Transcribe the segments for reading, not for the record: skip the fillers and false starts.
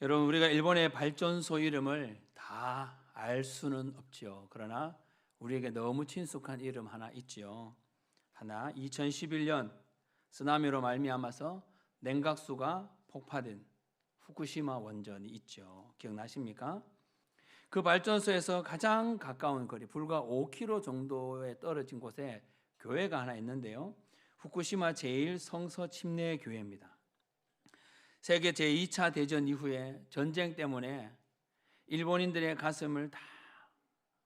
여러분, 우리가 일본의 발전소 이름을 다 알 수는 없지요. 그러나 우리에게 너무 친숙한 이름 하나 있지요. 하나, 2011년 쓰나미로 말미암아서 냉각수가 폭파된 후쿠시마 원전이 있죠. 기억나십니까? 그 발전소에서 가장 가까운 거리, 불과 5km 정도에 떨어진 곳에 교회가 하나 있는데요. 후쿠시마 제1성서침례교회입니다. 세계 제2차 대전 이후에 전쟁 때문에 일본인들의 가슴을 다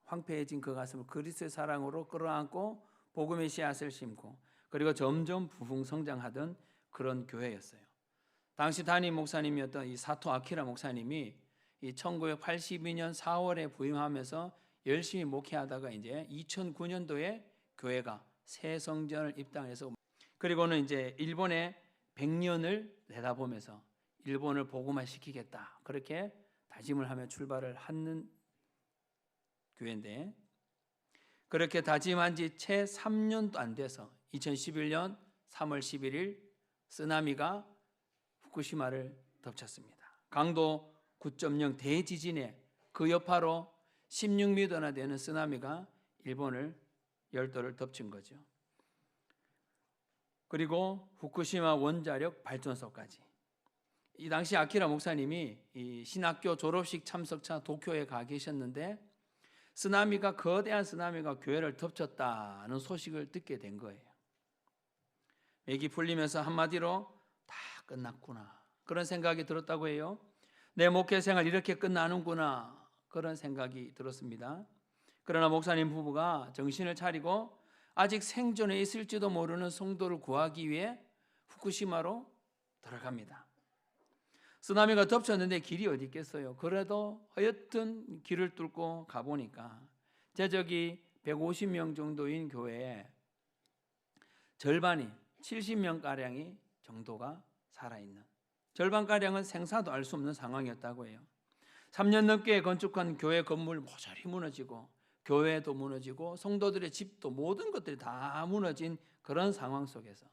황폐해진 그 가슴을 그리스도의 사랑으로 끌어안고 복음의 씨앗을 심고 그리고 점점 부흥성장하던 그런 교회였어요. 당시 담임 목사님이었던 이 사토 아키라 목사님이 이 1982년 4월에 부임하면서 열심히 목회하다가 이제 2009년도에 교회가 새 성전을 입당해서 그리고는 이제 일본의 100년을 내다보면서 일본을 복음화시키겠다. 그렇게 다짐을 하며 출발을 하는 교회인데 그렇게 다짐한 지 채 3년도 안 돼서 2011년 3월 11일 쓰나미가 후쿠시마를 덮쳤습니다. 강도 9.0 대지진에 그 여파로 16m나 되는 쓰나미가 일본을 열도를 덮친 거죠. 그리고 후쿠시마 원자력 발전소까지. 이 당시 아키라 목사님이 이 신학교 졸업식 참석차 도쿄에 가 계셨는데 거대한 쓰나미가 교회를 덮쳤다는 소식을 듣게 된 거예요. 맥이 풀리면서 한마디로 다 끝났구나 그런 생각이 들었다고 해요. 내 목회 생활 이렇게 끝나는구나 그런 생각이 들었습니다. 그러나 목사님 부부가 정신을 차리고 아직 생존해 있을지도 모르는 성도를 구하기 위해 후쿠시마로 들어갑니다. 쓰나미가 덮쳤는데 길이 어디 있겠어요. 그래도 하여튼 길을 뚫고 가보니까 제적이 150명 정도인 교회에 절반이 70명가량이 정도가 살아있는 절반가량은 생사도 알 수 없는 상황이었다고 해요. 3년 넘게 건축한 교회 건물 모조리 무너지고 교회도 무너지고 성도들의 집도 모든 것들이 다 무너진 그런 상황 속에서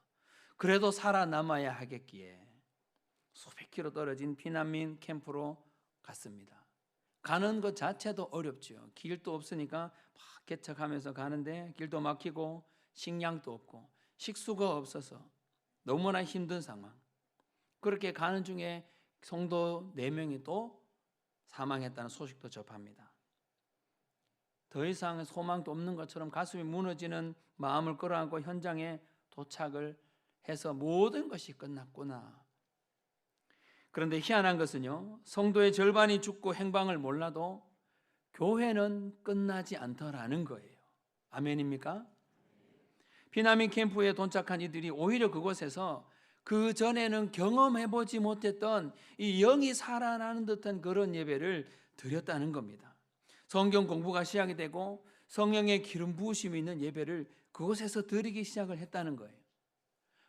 그래도 살아남아야 하겠기에 수백 킬로 떨어진 피난민 캠프로 갔습니다. 가는 것 자체도 어렵죠. 길도 없으니까 막 개척하면서 가는데 길도 막히고 식량도 없고 식수가 없어서 너무나 힘든 상황. 그렇게 가는 중에 성도 4명이 또 사망했다는 소식도 접합니다. 더 이상 소망도 없는 것처럼 가슴이 무너지는 마음을 끌어안고 현장에 도착을 해서 모든 것이 끝났구나. 그런데 희한한 것은요, 성도의 절반이 죽고 행방을 몰라도 교회는 끝나지 않더라는 거예요. 아멘입니까? 피난민 캠프에 도착한 이들이 오히려 그곳에서 그 전에는 경험해보지 못했던 이 영이 살아나는 듯한 그런 예배를 드렸다는 겁니다. 성경 공부가 시작이 되고 성령의 기름 부으심이 있는 예배를 그곳에서 드리기 시작을 했다는 거예요.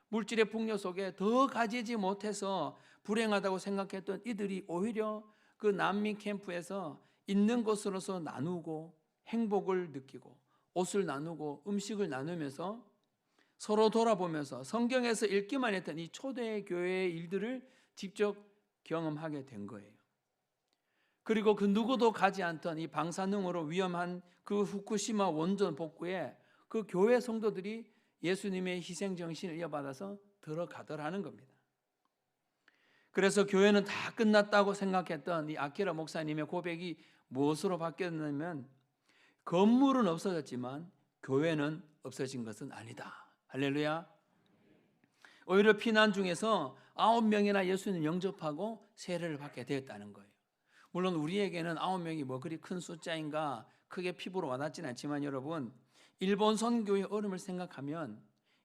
물질의 풍요 속에 더 가지지 못해서 불행하다고 생각했던 이들이 오히려 그 난민 캠프에서 있는 것으로서 나누고 행복을 느끼고 옷을 나누고 음식을 나누면서 서로 돌아보면서 성경에서 읽기만 했던 이 초대교회의 일들을 직접 경험하게 된 거예요. 그리고 그 누구도 가지 않던 이 방사능으로 위험한 그 후쿠시마 원전 복구에 그 교회 성도들이 예수님의 희생정신을 이어받아서 들어가더라는 겁니다. 그래서 교회는 다 끝났다고 생각했던 이 아키라 목사님의 고백이 무엇으로 바뀌었냐면 건물은 없어졌지만 교회는 없어진 것은 아니다. 할렐루야. 오히려 피난 중에서 9명이나 예수님 영접하고 세례를 받게 되었다는 거예요. 물론 우리에게는 9명이 뭐 그리 큰 숫자인가 크게 피부로 와닿지는 않지만 여러분, 일본 선교의 어려움을 생각하면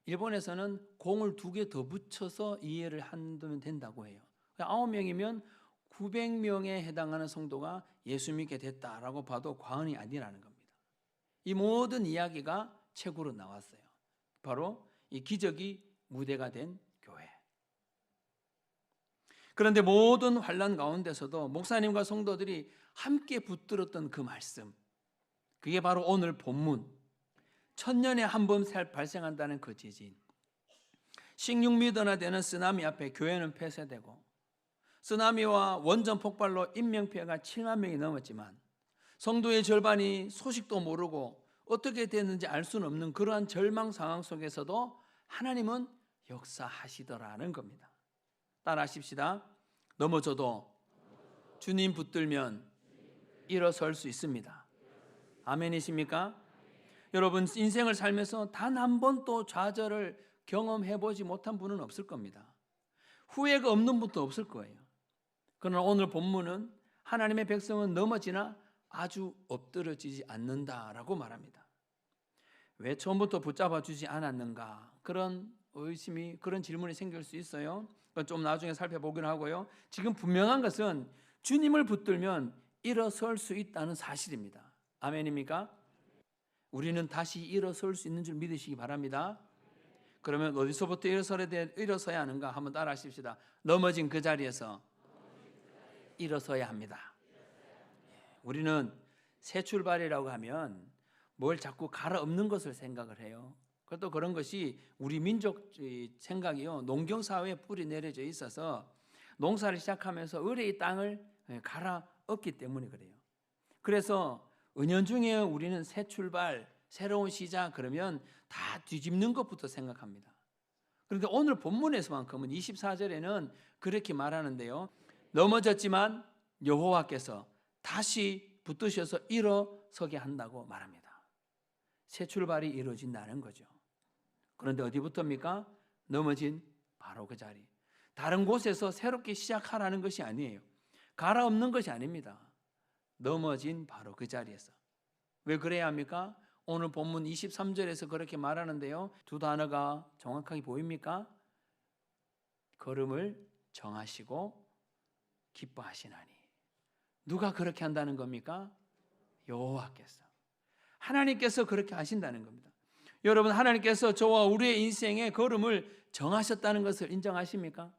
일본에서는 공을 2개 더 붙여서 이해를 한다면 된다고 해요. 9명이면 900명에 해당하는 성도가 예수 믿게 됐다라고 봐도 과언이 아니라는 겁니다. 이 모든 이야기가 책으로 나왔어요. 바로 이 기적이 무대가 된 교회. 그런데 모든 환난 가운데서도 목사님과 성도들이 함께 붙들었던 그 말씀, 그게 바로 오늘 본문, 1000년에 한 번 발생한다는 그 지진, 16m나 되는 쓰나미 앞에 교회는 폐쇄되고 쓰나미와 원전 폭발로 인명피해가 7만 명이 넘었지만 성도의 절반이 소식도 모르고 어떻게 됐는지 알 수는 없는 그러한 절망 상황 속에서도 하나님은 역사하시더라는 겁니다. 따라하십시다. 넘어져도 주님 붙들면 일어설 수 있습니다. 아멘이십니까? 여러분, 인생을 살면서 단 한 번도 좌절을 경험해보지 못한 분은 없을 겁니다. 후회가 없는 분도 없을 거예요. 그러나 오늘 본문은 하나님의 백성은 넘어지나 아주 엎드러지지 않는다라고 말합니다. 왜 처음부터 붙잡아 주지 않았는가? 그런 의심이, 그런 질문이 생길 수 있어요. 그건 좀 나중에 살펴보기로 하고요. 지금 분명한 것은 주님을 붙들면 일어설 수 있다는 사실입니다. 아멘입니까? 우리는 다시 일어설 수 있는 줄 믿으시기 바랍니다. 그러면 어디서부터 일어서야 하는가? 한번 따라 하십시다. 넘어진 그 자리에서 일어서야 합니다. 우리는 새 출발이라고 하면 뭘 자꾸 갈아엎는 것을 생각을 해요. 그것도 그런 것이 우리 민족 생각이요. 농경사회에 뿌리 내려져 있어서 농사를 시작하면서 의뢰의 땅을 갈아엎기 때문에 그래요. 그래서 은연중에 우리는 새 출발, 새로운 시작 그러면 다 뒤집는 것부터 생각합니다. 그런데 오늘 본문에서만큼은 24절에는 그렇게 말하는데요. 넘어졌지만 여호와께서 다시 붙드셔서 일어서게 한다고 말합니다. 새 출발이 이루어진다는 거죠. 그런데 어디부터입니까? 넘어진 바로 그 자리. 다른 곳에서 새롭게 시작하라는 것이 아니에요. 갈아엎는 것이 아닙니다. 넘어진 바로 그 자리에서. 왜 그래야 합니까? 오늘 본문 23절에서 그렇게 말하는데요. 두 단어가 정확하게 보입니까? 걸음을 정하시고 기뻐하시나니. 누가 그렇게 한다는 겁니까? 여호와께서. 하나님께서 그렇게 하신다는 겁니다. 여러분, 하나님께서 저와 우리의 인생의 걸음을 정하셨다는 것을 인정하십니까?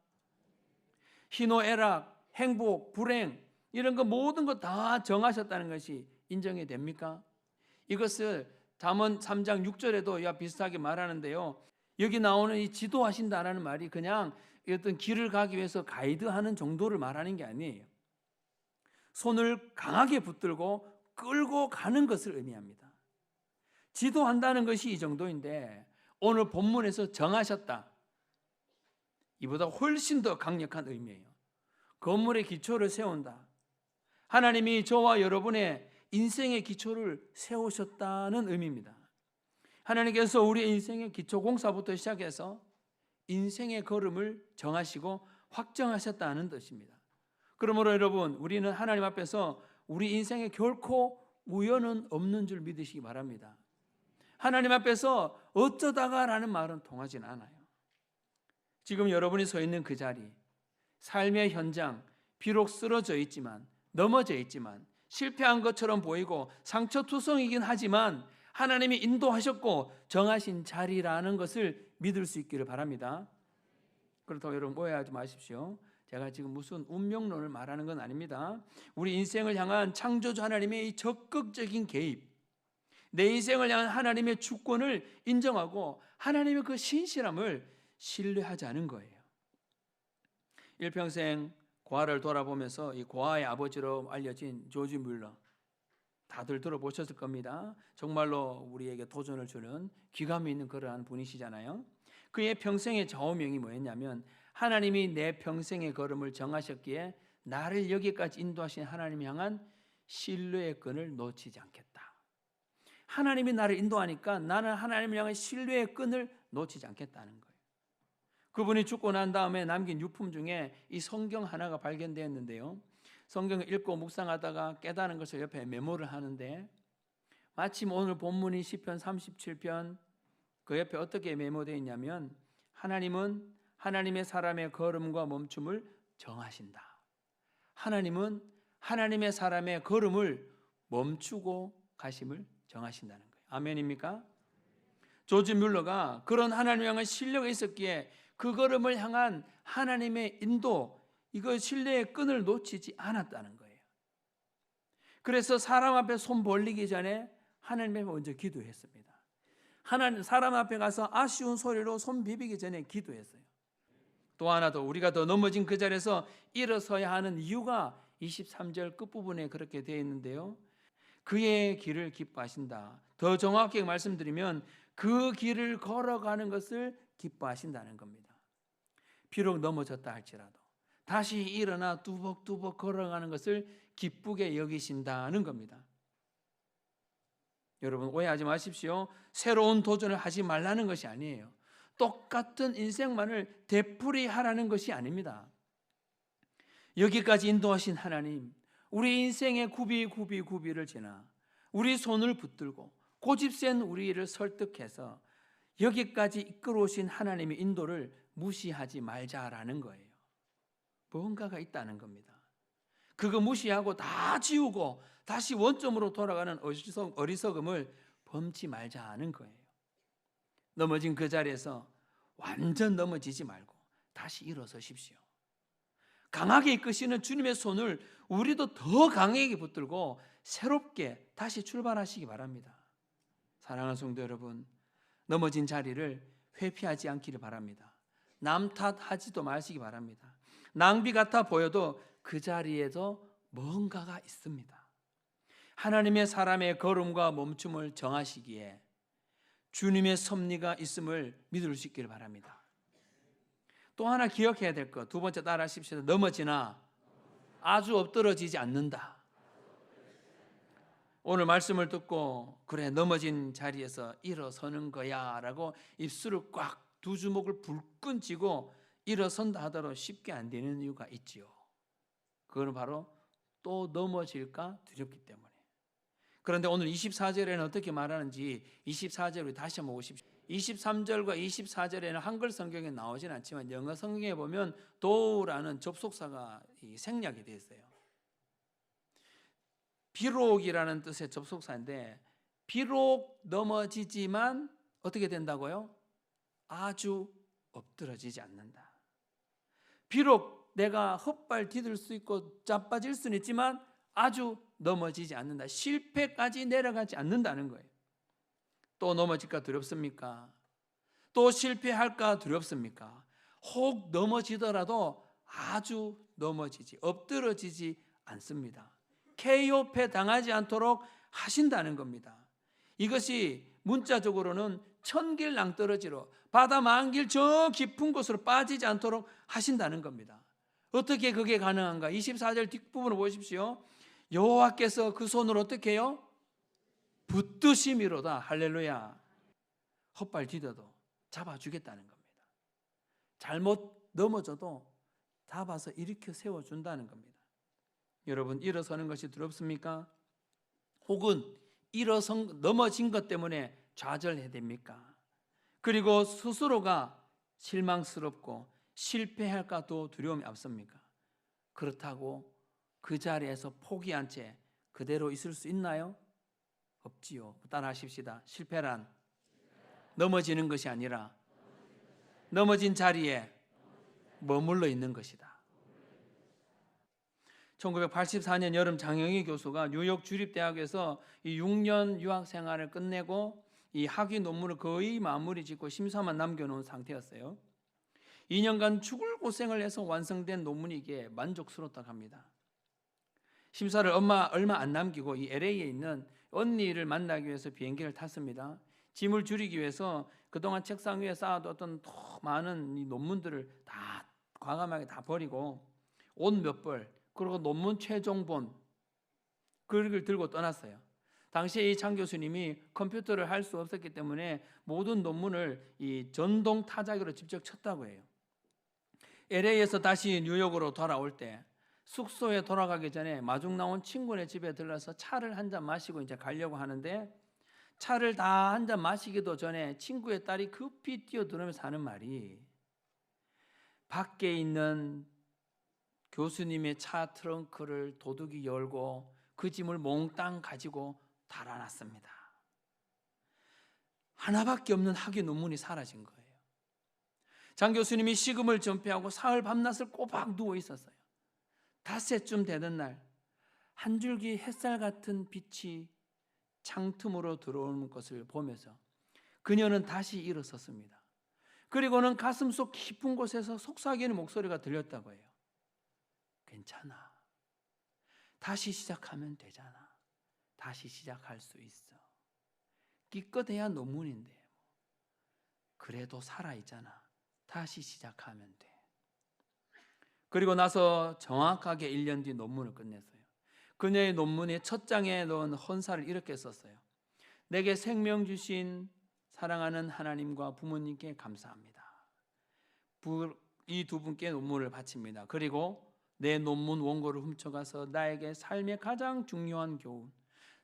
희노애락, 행복, 불행 이런 거 모든 거 다 정하셨다는 것이 인정이 됩니까? 이것을 잠언 3장 6절에도 이와 비슷하게 말하는데요. 여기 나오는 이 지도하신다라는 말이 그냥 어떤 길을 가기 위해서 가이드하는 정도를 말하는 게 아니에요. 손을 강하게 붙들고 끌고 가는 것을 의미합니다. 지도한다는 것이 이 정도인데 오늘 본문에서 정하셨다. 이보다 훨씬 더 강력한 의미예요. 건물의 기초를 세운다. 하나님이 저와 여러분의 인생의 기초를 세우셨다는 의미입니다. 하나님께서 우리의 인생의 기초 공사부터 시작해서 인생의 걸음을 정하시고 확정하셨다는 뜻입니다. 그러므로 여러분, 우리는 하나님 앞에서 우리 인생에 결코 우연은 없는 줄 믿으시기 바랍니다. 하나님 앞에서 어쩌다가라는 말은 통하진 않아요. 지금 여러분이 서 있는 그 자리, 삶의 현장, 비록 쓰러져 있지만, 넘어져 있지만, 실패한 것처럼 보이고 상처투성이긴 하지만 하나님이 인도하셨고 정하신 자리라는 것을 믿을 수 있기를 바랍니다. 그렇다고 여러분 오해하지 마십시오. 제가 지금 무슨 운명론을 말하는 건 아닙니다. 우리 인생을 향한 창조주 하나님의 이 적극적인 개입, 내 인생을 향한 하나님의 주권을 인정하고 하나님의 그 신실함을 신뢰하자는 거예요. 일평생 고아를 돌아보면서 이 고아의 아버지로 알려진 조지 뮬러, 다들 들어보셨을 겁니다. 정말로 우리에게 도전을 주는 귀감이 있는 그러한 분이시잖아요. 그의 평생의 좌우명이 뭐였냐면 하나님이 내 평생의 걸음을 정하셨기에 나를 여기까지 인도하신 하나님 향한 신뢰의 끈을 놓치지 않겠다. 하나님이 나를 인도하니까 나는 하나님을 향한 신뢰의 끈을 놓치지 않겠다는 거예요. 그분이 죽고 난 다음에 남긴 유품 중에 이 성경 하나가 발견되었는데요. 성경을 읽고 묵상하다가 깨달은 것을 옆에 메모를 하는데 마침 오늘 본문이 시편 37편 그 옆에 어떻게 메모되어 있냐면 하나님은 하나님의 사람의 걸음과 멈춤을 정하신다. 하나님은 하나님의 사람의 걸음을 멈추고 가심을 정하신다는 거예요. 아멘입니까? 조지 뮬러가 그런 하나님을 향한 신뢰가 있었기에 그 걸음을 향한 하나님의 인도, 이거 신뢰의 끈을 놓치지 않았다는 거예요. 그래서 사람 앞에 손 벌리기 전에 하나님께 먼저 기도했습니다. 사람 앞에 가서 아쉬운 소리로 손 비비기 전에 기도했어요. 또 하나 더, 우리가 더 넘어진 그 자리에서 일어서야 하는 이유가 23절 끝부분에 그렇게 되어 있는데요. 그의 길을 기뻐하신다. 더 정확하게 말씀드리면 그 길을 걸어가는 것을 기뻐하신다는 겁니다. 비록 넘어졌다 할지라도 다시 일어나 뚜벅뚜벅 걸어가는 것을 기쁘게 여기신다는 겁니다. 여러분 오해하지 마십시오. 새로운 도전을 하지 말라는 것이 아니에요. 똑같은 인생만을 되풀이하라는 것이 아닙니다. 여기까지 인도하신 하나님, 우리 인생의 구비를 지나 우리 손을 붙들고 고집센 우리를 설득해서 여기까지 이끌어오신 하나님의 인도를 무시하지 말자라는 거예요. 뭔가가 있다는 겁니다. 그거 무시하고 다 지우고 다시 원점으로 돌아가는 어리석음을 범치 말자는 거예요. 넘어진 그 자리에서 완전 넘어지지 말고 다시 일어서십시오. 강하게 이끄시는 주님의 손을 우리도 더 강하게 붙들고 새롭게 다시 출발하시기 바랍니다. 사랑하는 성도 여러분, 넘어진 자리를 회피하지 않기를 바랍니다. 남 탓하지도 마시기 바랍니다. 낭비 같아 보여도 그 자리에도 뭔가가 있습니다. 하나님의 사람의 걸음과 멈춤을 정하시기에 주님의 섭리가 있음을 믿을 수 있기를 바랍니다. 또 하나 기억해야 될 것, 두 번째 따라 하십시오. 넘어지나 아주 엎드러지지 않는다. 오늘 말씀을 듣고 그래 넘어진 자리에서 일어서는 거야 라고 입술을 꽉 두 주먹을 불끈 쥐고 일어선다 하더라도 쉽게 안 되는 이유가 있지요. 그거는 바로 또 넘어질까 두렵기 때문에. 그런데 오늘 24절에는 어떻게 말하는지 24절을 다시 한번 보십시오. 23절과 24절에는 한글 성경에 나오진 않지만 영어 성경에 보면 도우라는 접속사가 생략이 되어 있어요. 비록이라는 뜻의 접속사인데 비록 넘어지지만 어떻게 된다고요? 아주 엎드러지지 않는다. 비록 내가 헛발 디딜 수 있고 자빠질 수는 있지만 아주 넘어지지 않는다. 실패까지 내려가지 않는다는 거예요. 또 넘어질까 두렵습니까? 또 실패할까 두렵습니까? 혹 넘어지더라도 아주 넘어지지, 엎드러지지 않습니다. KO패 당하지 않도록 하신다는 겁니다. 이것이 문자적으로는 천길 낭떠러지로 바다 만길 저 깊은 곳으로 빠지지 않도록 하신다는 겁니다. 어떻게 그게 가능한가? 24절 뒷부분을 보십시오. 여호와께서 그 손을 어떻게 해요? 붙드심이로다. 할렐루야. 헛발 디뎌도 잡아주겠다는 겁니다. 잘못 넘어져도 잡아서 일으켜 세워준다는 겁니다. 여러분 일어서는 것이 두렵습니까? 혹은 넘어진 것 때문에 좌절해야 됩니까? 그리고 스스로가 실망스럽고 실패할까도 두려움이 앞섭니까? 그렇다고 그 자리에서 포기한 채 그대로 있을 수 있나요? 없지요. 따라 하십시다. 실패란 넘어지는 것이 아니라 넘어진 자리에 머물러 있는 것이다. 1984년 여름 장영희 교수가 뉴욕 주립대학에서 이 6년 유학 생활을 끝내고 이 학위 논문을 거의 마무리 짓고 심사만 남겨놓은 상태였어요. 2년간 죽을 고생을 해서 완성된 논문이 이게 만족스럽다고 합니다. 심사를 얼마 안 남기고 이 LA에 있는 언니를 만나기 위해서 비행기를 탔습니다. 짐을 줄이기 위해서 그동안 책상 위에 쌓아뒀던 많은 이 논문들을 다 과감하게 다 버리고 옷 몇 벌, 그리고 논문 최종본 그걸 들고 떠났어요. 당시에 이 장 교수님이 컴퓨터를 할 수 없었기 때문에 모든 논문을 이 전동 타자기로 직접 쳤다고 해요. LA에서 다시 뉴욕으로 돌아올 때 숙소에 돌아가기 전에 마중 나온 친구네 집에 들러서 차를 한 잔 마시고 이제 가려고 하는데 차를 다 한 잔 마시기도 전에 친구의 딸이 급히 뛰어들으면서 하는 말이 밖에 있는 교수님의 차 트렁크를 도둑이 열고 그 짐을 몽땅 가지고 달아났습니다. 하나밖에 없는 학위 논문이 사라진 거예요. 장 교수님이 식음을 전폐하고 사흘 밤낮을 꼬박 누워 있었어요. 닷새쯤 되는 날 한 줄기 햇살 같은 빛이 창틈으로 들어오는 것을 보면서 그녀는 다시 일어섰습니다. 그리고는 가슴속 깊은 곳에서 속삭이는 목소리가 들렸다고 해요. 괜찮아. 다시 시작하면 되잖아. 다시 시작할 수 있어. 기껏해야 논문인데 그래도 살아있잖아. 다시 시작하면 돼. 그리고 나서 정확하게 1년 뒤 논문을 끝냈어요. 그녀의 논문의 첫 장에 넣은 헌사를 이렇게 썼어요. 내게 생명 주신 사랑하는 하나님과 부모님께 감사합니다. 이 두 분께 논문을 바칩니다. 그리고 내 논문 원고를 훔쳐가서 나에게 삶의 가장 중요한 교훈,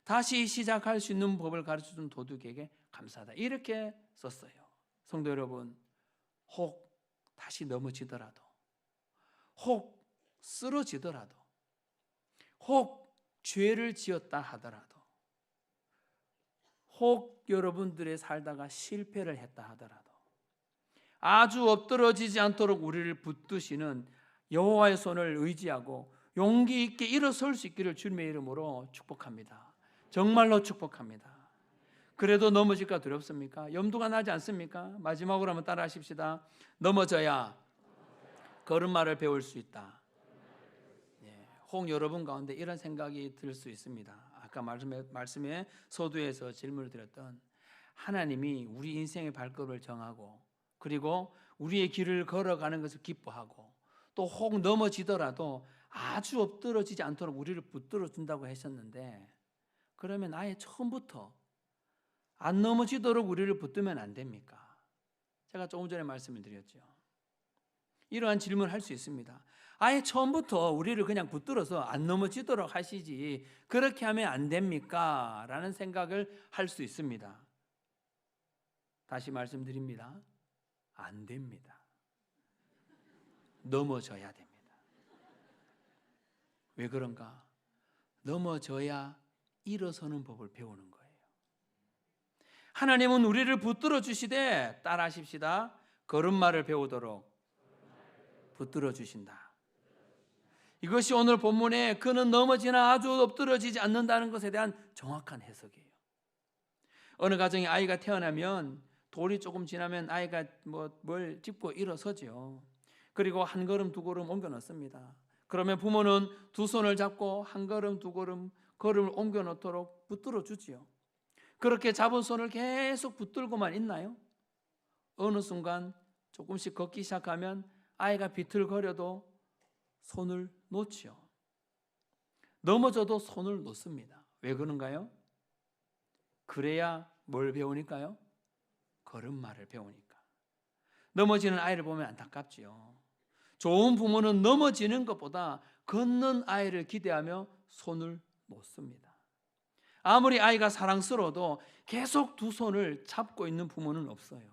다시 시작할 수 있는 법을 가르쳐준 도둑에게 감사하다. 이렇게 썼어요. 성도 여러분, 혹 다시 넘어지더라도, 혹 쓰러지더라도, 혹 죄를 지었다 하더라도, 혹 여러분들의 살다가 실패를 했다 하더라도 아주 엎드러지지 않도록 우리를 붙드시는 여호와의 손을 의지하고 용기 있게 일어설 수 있기를 주님의 이름으로 축복합니다. 정말로 축복합니다. 그래도 넘어질까 두렵습니까? 염두가 나지 않습니까? 마지막으로 한번 따라 하십시다. 넘어져야 걸음마를 배울 수 있다. 혹 여러분 가운데 이런 생각이 들 수 있습니다. 아까 말씀에 서두에서 질문을 드렸던 하나님이 우리 인생의 발걸음을 정하고 그리고 우리의 길을 걸어가는 것을 기뻐하고 또 혹 넘어지더라도 아주 엎드러지지 않도록 우리를 붙들어 준다고 하셨는데 그러면 아예 처음부터 안 넘어지도록 우리를 붙들면 안 됩니까? 제가 조금 전에 말씀을 드렸죠. 이러한 질문을 할 수 있습니다. 아예 처음부터 우리를 그냥 붙들어서 안 넘어지도록 하시지 그렇게 하면 안 됩니까? 라는 생각을 할 수 있습니다. 다시 말씀드립니다. 안 됩니다. 넘어져야 됩니다. 왜 그런가? 넘어져야 일어서는 법을 배우는 거예요. 하나님은 우리를 붙들어 주시되 따라하십시다. 걸음마를 배우도록 붙들어 주신다. 이것이 오늘 본문에 그는 넘어지나 아주 엎드러지지 않는다는 것에 대한 정확한 해석이에요. 어느 가정에 아이가 태어나면 돌이 조금 지나면 아이가 뭘 짚고 일어서죠. 그리고 한 걸음 두 걸음 옮겨 놓습니다. 그러면 부모는 두 손을 잡고 한 걸음 두 걸음 걸음을 옮겨 놓도록 붙들어 주지요. 그렇게 잡은 손을 계속 붙들고만 있나요? 어느 순간 조금씩 걷기 시작하면 아이가 비틀거려도 손을 놓지요. 넘어져도 손을 놓습니다. 왜 그런가요? 그래야 뭘 배우니까요? 걸음마를 배우니까. 넘어지는 아이를 보면 안타깝지요. 좋은 부모는 넘어지는 것보다 걷는 아이를 기대하며 손을 놓습니다. 아무리 아이가 사랑스러워도 계속 두 손을 잡고 있는 부모는 없어요.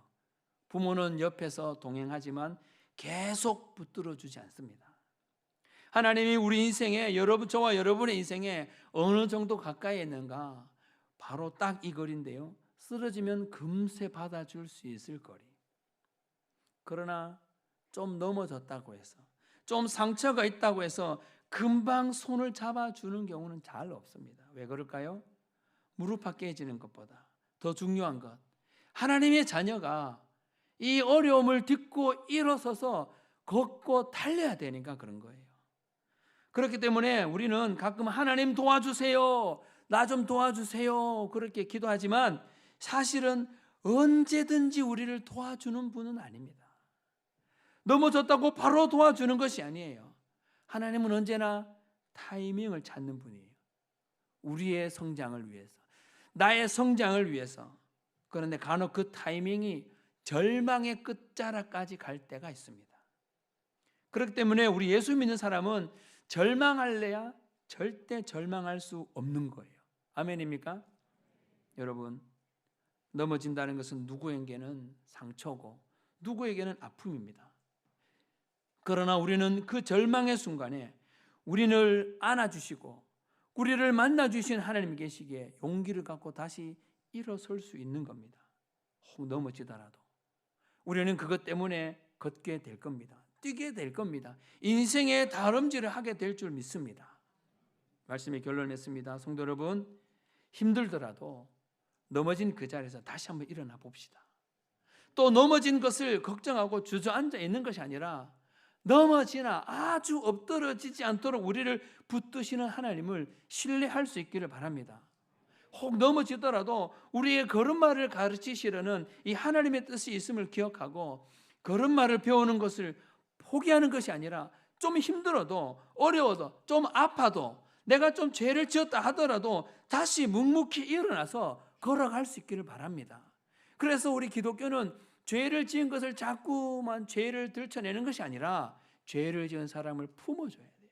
부모는 옆에서 동행하지만 계속 붙들어 주지 않습니다. 하나님이 우리 인생에 저와 여러분의 인생에 어느 정도 가까이 있는가? 바로 딱 이 거리인데요. 쓰러지면 금세 받아줄 수 있을 거리. 그러나 좀 넘어졌다고 해서 좀 상처가 있다고 해서 금방 손을 잡아주는 경우는 잘 없습니다. 왜 그럴까요? 무릎 팍 깨지는 것보다 더 중요한 것, 하나님의 자녀가 이 어려움을 딛고 일어서서 걷고 달려야 되니까 그런 거예요. 그렇기 때문에 우리는 가끔 하나님 도와주세요, 나 좀 도와주세요 그렇게 기도하지만 사실은 언제든지 우리를 도와주는 분은 아닙니다. 넘어졌다고 바로 도와주는 것이 아니에요. 하나님은 언제나 타이밍을 찾는 분이에요. 우리의 성장을 위해서, 나의 성장을 위해서. 그런데 간혹 그 타이밍이 절망의 끝자락까지 갈 때가 있습니다. 그렇기 때문에 우리 예수 믿는 사람은 절망할래야 절대 절망할 수 없는 거예요. 아멘입니까? 여러분, 넘어진다는 것은 누구에게는 상처고 누구에게는 아픔입니다. 그러나 우리는 그 절망의 순간에 우리를 안아주시고 우리를 만나주신 하나님이 계시기에 용기를 갖고 다시 일어설 수 있는 겁니다. 혹 넘어지더라도 우리는 그것 때문에 걷게 될 겁니다. 뛰게 될 겁니다. 인생의 다름질을 하게 될 줄 믿습니다. 말씀의 결론을 냈습니다. 성도 여러분, 힘들더라도 넘어진 그 자리에서 다시 한번 일어나 봅시다. 또 넘어진 것을 걱정하고 주저앉아 있는 것이 아니라 넘어지나 아주 엎드러지지 않도록 우리를 붙드시는 하나님을 신뢰할 수 있기를 바랍니다. 혹 넘어지더라도 우리의 걸음마를 가르치시려는 이 하나님의 뜻이 있음을 기억하고 걸음마를 배우는 것을 포기하는 것이 아니라 좀 힘들어도 어려워도 좀 아파도 내가 좀 죄를 지었다 하더라도 다시 묵묵히 일어나서 걸어갈 수 있기를 바랍니다. 그래서 우리 기독교는 죄를 지은 것을 자꾸만 죄를 들춰내는 것이 아니라 죄를 지은 사람을 품어줘야 돼요.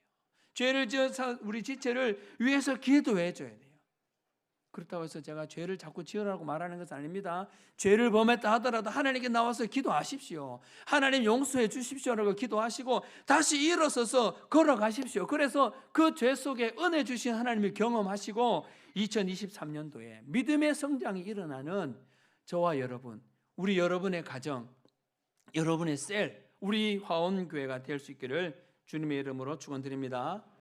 죄를 지은 우리 지체를 위해서 기도해 줘야 돼요. 그렇다고 해서 제가 죄를 자꾸 지으라고 말하는 것은 아닙니다. 죄를 범했다 하더라도 하나님께 나와서 기도하십시오. 하나님 용서해 주십시오라고 기도하시고 다시 일어서서 걸어가십시오. 그래서 그 죄 속에 은혜 주신 하나님을 경험하시고 2023년도에 믿음의 성장이 일어나는 저와 여러분, 우리 여러분의 가정, 여러분의 셀, 우리 화원교회가 될 수 있기를 주님의 이름으로 축원드립니다.